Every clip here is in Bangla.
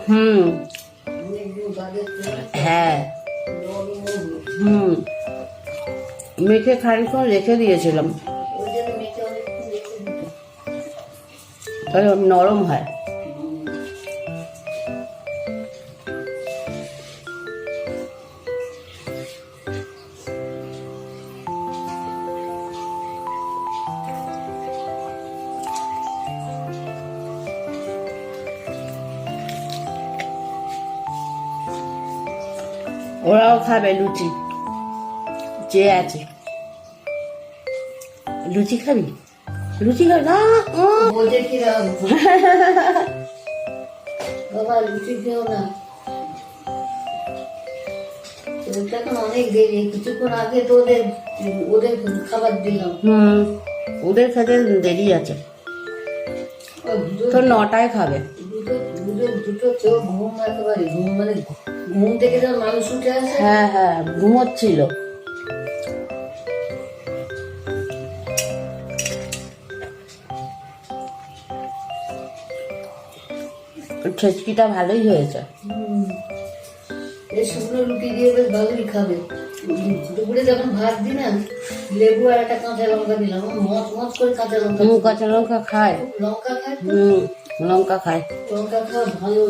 হুম হ্যাঁ মেখে খানিকক্ষণ রেখে দিয়েছিলাম, তাহলে নরম হয়। ওরাও খাবে লুচি, যে আছে। লুচি খাবি? লুচি খাবি না? বলছে কিরম বাবা লুচি খেও না, এখন অনেক দেরি, কিছুক্ষণ আগে তো ওদের খাবার দিলাম। ওদের খেতে দেরি আছে, তো 9টায় খাবে। দুটো কেউ ঘুম একেবারে মানে ঘুম থেকে যখন মানুষ উঠে আসে। হ্যাঁ হ্যাঁ ঘুমোচ্ছিল। ছেচকিটা ভালোই হয়েছে। এই শুকনো রুটি দিয়ে বেশ ভালোই খাবে। দুপুরে যখন ভাত দিই না, লেবু আর একটা কাঁচা লঙ্কা দিলাম, মচ মচ করে কাঁচা লঙ্কা। কাঁচা লঙ্কা খায়, লঙ্কা খায়, লঙ্কা খায়। লঙ্কা খাওয়া ভালো।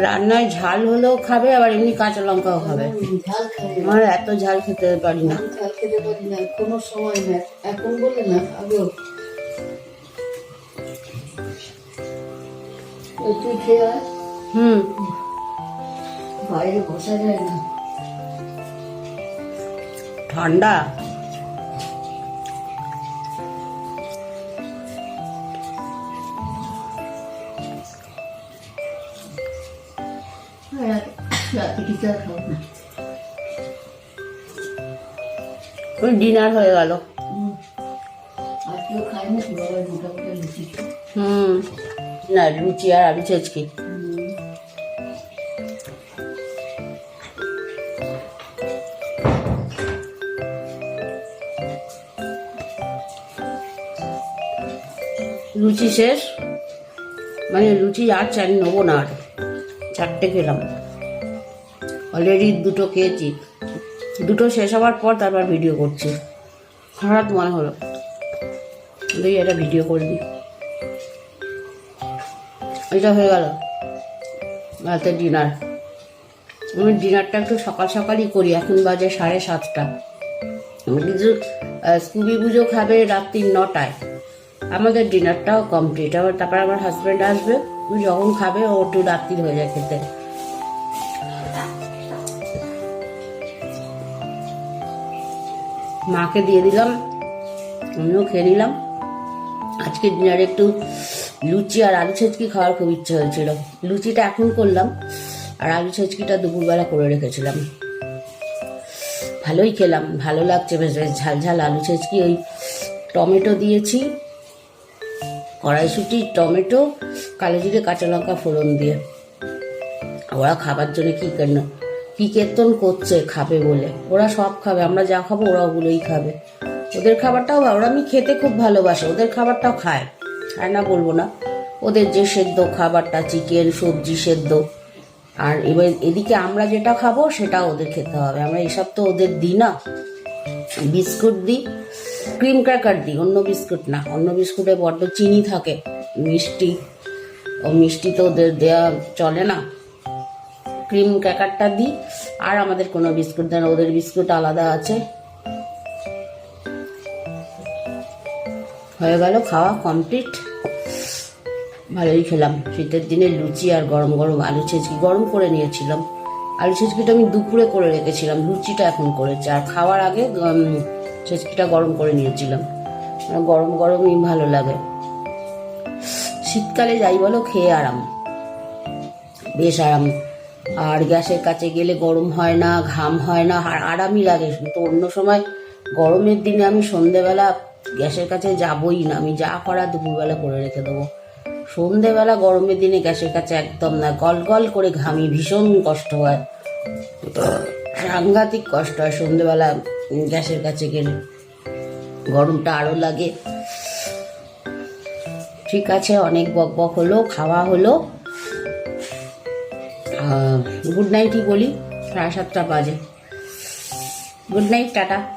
রান্নায় ঝাল হলেও খাবে, আবার এমনি কাঁচা লঙ্কাও খাবে। ঝাল খাবে, আমার এত ঝাল খেতে পারি না। ঝাল খেতে পারি না কোনো সময় না, এখন বলে না আগেও। তুই খেয়ে আয়। বাইরে বসা যায় না, ঠান্ডা। রাতে কিছু আর খাও না। ওই ডিনার হয়ে গেল। আর কেউ খায় না, বাবার মোটামুটি লুচি। না লুচি আর আলু ছেচকি। লুচি শেষ, মানে লুচি আর চাল নেবো না, আর 4টে খেলাম অলরেডি। 2টো খেয়েছি, 2টো শেষ হওয়ার পর তারপর ভিডিও করছি। হঠাৎ মনে হলো দেখি একটা ভিডিও করে দিই। এটা হয়ে গেল রাতের ডিনার। আমি ডিনারটা একটু সকাল সকালই করি, এখন বাজে 7:30। কিছু স্কুবি পুজো খাবে রাত্রি 9টায়, আমাদের ডিনারটাও কমপ্লিট। আবার তারপর আমার হাজব্যান্ড আসবে, যখন খাবে ও একটু রাত্রি হয়ে যায় খেতে। মাকে দিয়ে দিলাম, আমিও খেয়ে নিলাম। আজকে ডিনারে একটু লুচি আর আলু ছেচকি খাওয়ার খুব ইচ্ছে হয়েছিল। লুচিটা এখন করলাম, আর আলু ছেচকিটা দুপুরবেলা করে রেখেছিলাম। ভালোই খেলাম, ভালো লাগছে বেশ, বেশ ঝাল ঝাল আলু ছেচকি। ওই টমেটো দিয়েছি, কড়াইশুঁটি, টমেটো, কালো জিরে, কাঁচা লঙ্কা ফোড়ন দিয়ে। ওরা খাবার জন্য কি কীর্তন করছে খাবে বলে। ওরা সব খাবে, আমরা যা খাবো ওরা ওগুলোই খাবে। ওদের খাবারটাও ওরা আমি খেতে খুব ভালোবাসে, ওদের খাবারটাও খায় না বলবো না। ওদের যে সেদ্ধ খাবারটা, চিকেন, সবজি সেদ্ধ, আর এবার এদিকে আমরা যেটা খাবো সেটা ওদের খেতে হবে। আমরা এসব তো ওদের দিই না। বিস্কুট দিই, ক্রিম ক্র্যাকার দিই, অন্য বিস্কুট না। অন্য বিস্কুটে বড্ড চিনি থাকে, মিষ্টি, ও মিষ্টি তো ওদের দেওয়া চলে না। ক্রিম ক্র্যাকারটা দিই, আর আমাদের কোনো বিস্কুট দেয় না, ওদের বিস্কুট আলাদা আছে। হয়ে গেল খাওয়া কমপ্লিট। ভালোই খেলাম। শীতের দিনে লুচি আর গরম গরম আলু ছেচকি গরম করে নিয়েছিলাম। আলু ছেচকিটা আমি দুপুরে করে রেখেছিলাম, লুচিটা এখন করেছি। আর খাওয়ার আগে ছেচকিটা গরম করে নিয়েছিলাম, গরম গরমই ভালো লাগে। শীতকালে যাই বলো খেয়ে আরাম, বেশ আরাম। আর গ্যাসের কাছে গেলে গরম হয় না, ঘাম হয় না, আর আরামই লাগে। তো অন্য সময় গরমের দিনে আমি সন্ধেবেলা গ্যাসের কাছে যাবই না, আমি যা করা দুপুরবেলা করে রেখে দেবো। সন্ধেবেলা গরমের দিনে গ্যাসের কাছে একদম না, গল গল করে ঘামি, ভীষণ কষ্ট হয়, সাংঘাতিক কষ্ট হয় সন্ধেবেলা গ্যাসের কাছে গেলে, গরমটা আরো লাগে। ঠিক আছে, অনেক বক বক হলো, খাওয়া হলো, গুড নাইটই বলি, 7:30 বাজে। Good night, tata.